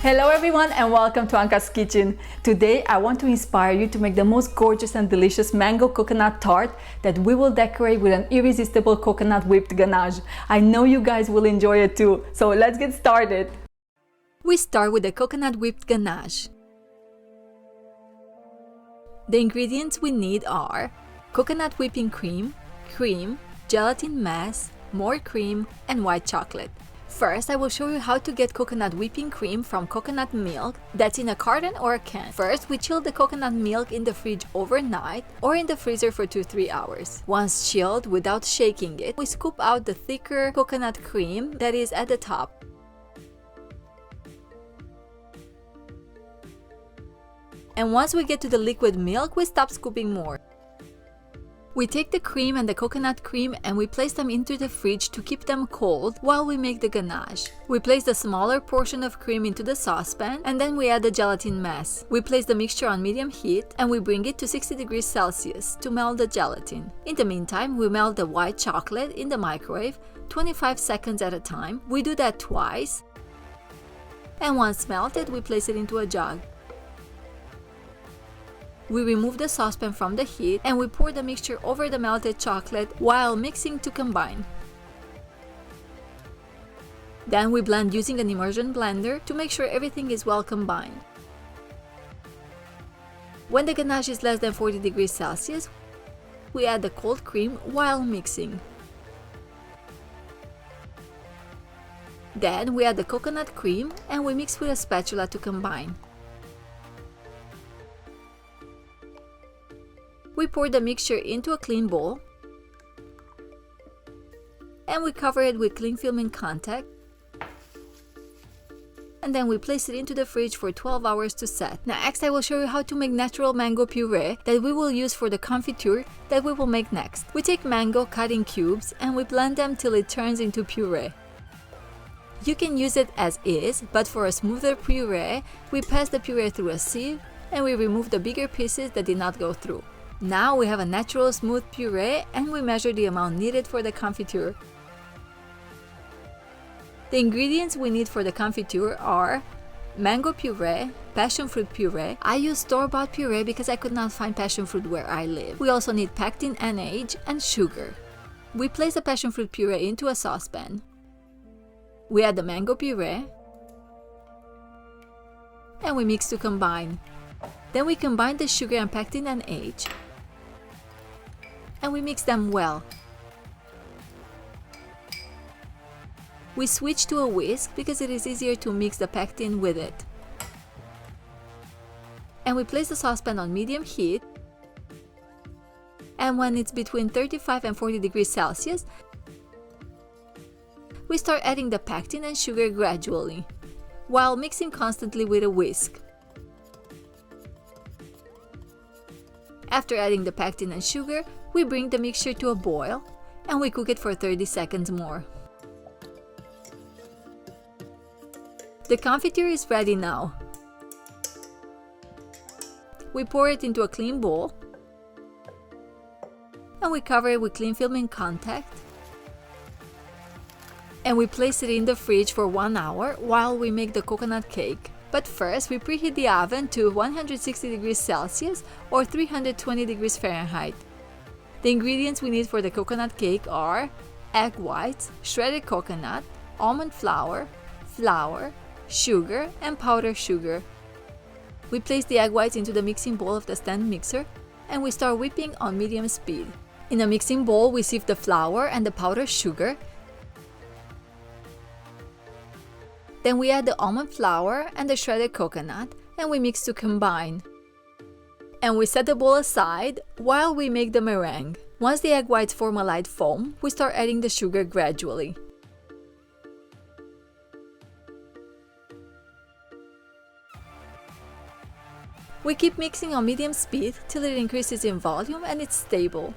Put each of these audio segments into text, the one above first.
Hello everyone and welcome to Anka's Kitchen. Today I want to inspire you to make the most gorgeous and delicious mango coconut tart that we will decorate with an irresistible coconut whipped ganache. I know you guys will enjoy it too, so let's get started. We start with the coconut whipped ganache. The ingredients we need are coconut whipping cream, gelatin mass, more cream, and white chocolate. First, I will show you how to get coconut whipping cream from coconut milk that's in a carton or a can. First, we chill the coconut milk in the fridge overnight or in the freezer for 2-3 hours. Once chilled, without shaking it, we scoop out the thicker coconut cream that is at the top. And once we get to the liquid milk, we stop scooping more. We take the cream and the coconut cream and we place them into the fridge to keep them cold while we make the ganache. We place the smaller portion of cream into the saucepan and then we add the gelatin mass. We place the mixture on medium heat and we bring it to 60 degrees Celsius to melt the gelatin. In the meantime, we melt the white chocolate in the microwave 25 seconds at a time. We do that twice. And once melted, we place it into a jug. We remove the saucepan from the heat and we pour the mixture over the melted chocolate while mixing to combine. Then we blend using an immersion blender to make sure everything is well combined. When the ganache is less than 40 degrees Celsius, we add the cold cream while mixing. Then we add the coconut cream and we mix with a spatula to combine. We pour the mixture into a clean bowl and we cover it with cling film in contact, and then we place it into the fridge for 12 hours to set. Next, I will show you how to make natural mango puree that we will use for the confiture that we will make next. We take mango cut in cubes and we blend them till it turns into puree. You can use it as is, but for a smoother puree, we pass the puree through a sieve and we remove the bigger pieces that did not go through. Now we have a natural smooth puree and we measure the amount needed for the confiture. The ingredients we need for the confiture are mango puree, passion fruit puree. I use store-bought puree because I could not find passion fruit where I live. We also need pectin NH and sugar. We place the passion fruit puree into a saucepan. We add the mango puree and we mix to combine. Then we combine the sugar and pectin NH and we mix them well. We switch to a whisk because it is easier to mix the pectin with it. And we place the saucepan on medium heat, and when it's between 35 and 40 degrees Celsius, we start adding the pectin and sugar gradually, while mixing constantly with a whisk. After adding the pectin and sugar, we bring the mixture to a boil and we cook it for 30 seconds more. The confiture is ready now. We pour it into a clean bowl and we cover it with cling film in contact and we place it in the fridge for 1 hour while we make the coconut cake. But first, we preheat the oven to 160 degrees Celsius or 320 degrees Fahrenheit. The ingredients we need for the coconut cake are egg whites, shredded coconut, almond flour, sugar, and powdered sugar. We place the egg whites into the mixing bowl of the stand mixer and we start whipping on medium speed. In a mixing bowl, we sieve the flour and the powdered sugar. Then we add the almond flour and the shredded coconut and we mix to combine. And we set the bowl aside while we make the meringue. Once the egg whites form a light foam, we start adding the sugar gradually. We keep mixing on medium speed till it increases in volume and it's stable.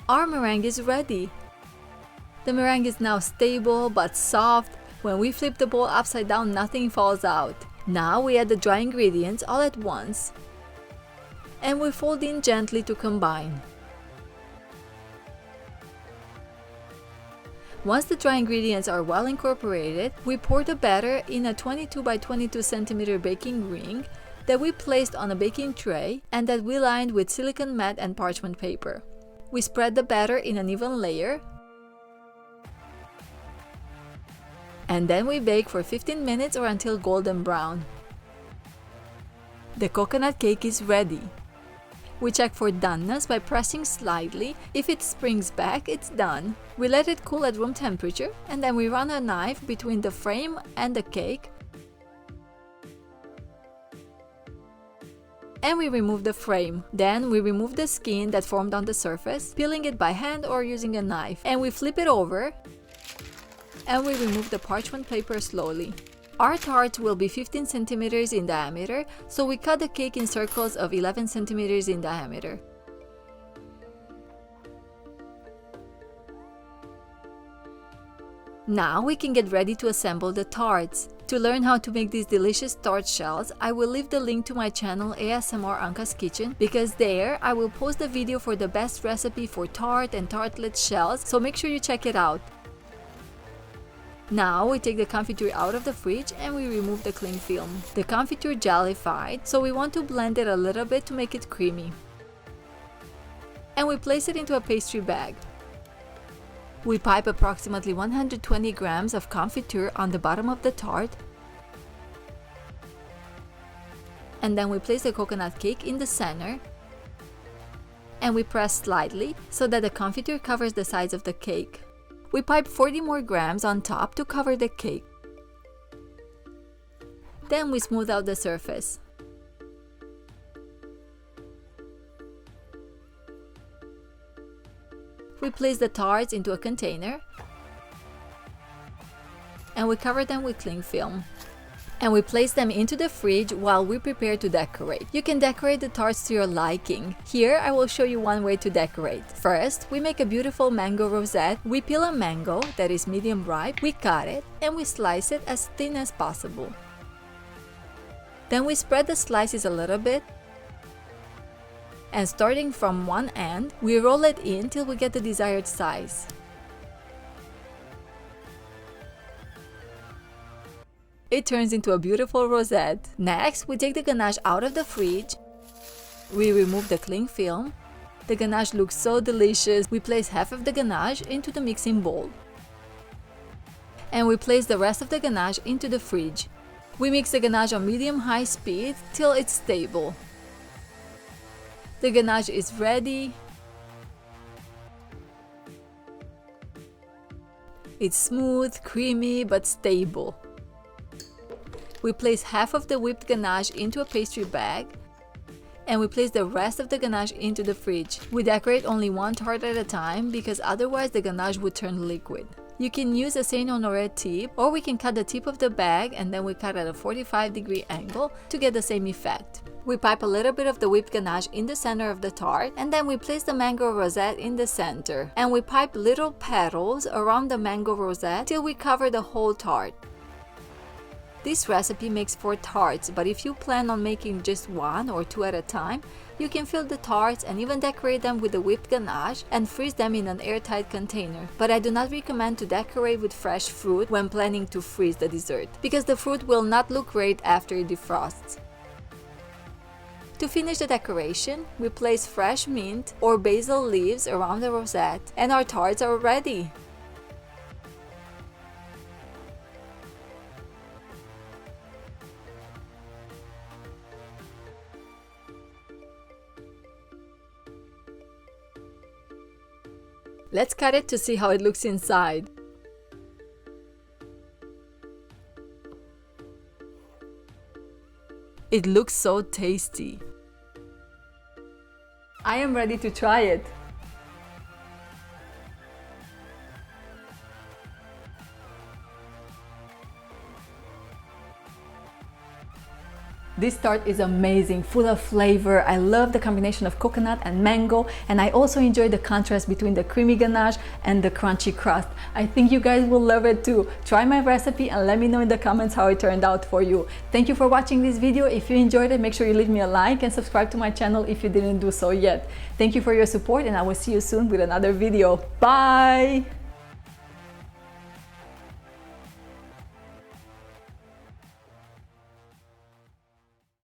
Our meringue is ready. The meringue is now stable but soft. When we flip the bowl upside down, nothing falls out. Now we add the dry ingredients all at once and we fold in gently to combine. Once the dry ingredients are well incorporated, we pour the batter in a 22 by 22 centimeter baking ring that we placed on a baking tray and that we lined with silicone mat and parchment paper. We spread the batter in an even layer, and then we bake for 15 minutes or until golden brown. The coconut cake is ready. We check for doneness by pressing slightly. If it springs back, it's done. We let it cool at room temperature, and then we run a knife between the frame and the cake, and we remove the frame. Then we remove the skin that formed on the surface, peeling it by hand or using a knife, and we flip it over, and we remove the parchment paper slowly. Our tart will be 15 centimeters in diameter, so we cut the cake in circles of 11 centimeters in diameter. Now we can get ready to assemble the tarts. To learn how to make these delicious tart shells, I will leave the link to my channel ASMR Anka's Kitchen, because there I will post the video for the best recipe for tart and tartlet shells, so make sure you check it out. Now we take the confiture out of the fridge and we remove the cling film. The confiture jellified, so we want to blend it a little bit to make it creamy. And we place it into a pastry bag. We pipe approximately 120 grams of confiture on the bottom of the tart, and then we place the coconut cake in the center, and we press slightly so that the confiture covers the sides of the cake. We pipe 40 more grams on top to cover the cake. Then we smooth out the surface. We place the tarts into a container, and we cover them with cling film. And we place them into the fridge while we prepare to decorate. You can decorate the tarts to your liking. Here I will show you one way to decorate. First, we make a beautiful mango rosette. We peel a mango that is medium ripe, we cut it, and we slice it as thin as possible. Then we spread the slices a little bit, and starting from one end, we roll it in till we get the desired size. It turns into a beautiful rosette. Next, we take the ganache out of the fridge. We remove the cling film. The ganache looks so delicious. We place half of the ganache into the mixing bowl. And we place the rest of the ganache into the fridge. We mix the ganache on medium-high speed till it's stable. The ganache is ready. It's smooth, creamy, but stable. We place half of the whipped ganache into a pastry bag, and we place the rest of the ganache into the fridge. We decorate only one tart at a time because otherwise the ganache would turn liquid. You can use a Saint Honoré tip, or we can cut the tip of the bag and then we cut at a 45-degree angle to get the same effect. We pipe a little bit of the whipped ganache in the center of the tart, and then we place the mango rosette in the center. And we pipe little petals around the mango rosette till we cover the whole tart. This recipe makes 4 tarts, but if you plan on making just 1 or 2 at a time, you can fill the tarts and even decorate them with the whipped ganache and freeze them in an airtight container. But I do not recommend to decorate with fresh fruit when planning to freeze the dessert, because the fruit will not look great after it defrosts. To finish the decoration, we place fresh mint or basil leaves around the rosette, and our tarts are ready! Let's cut it to see how it looks inside. It looks so tasty. I am ready to try it. This tart is amazing, full of flavor. I love the combination of coconut and mango, and I also enjoy the contrast between the creamy ganache and the crunchy crust. I think you guys will love it too. Try my recipe and let me know in the comments how it turned out for you. Thank you for watching this video. If you enjoyed it, make sure you leave me a like and subscribe to my channel if you didn't do so yet. Thank you for your support, and I will see you soon with another video. Bye!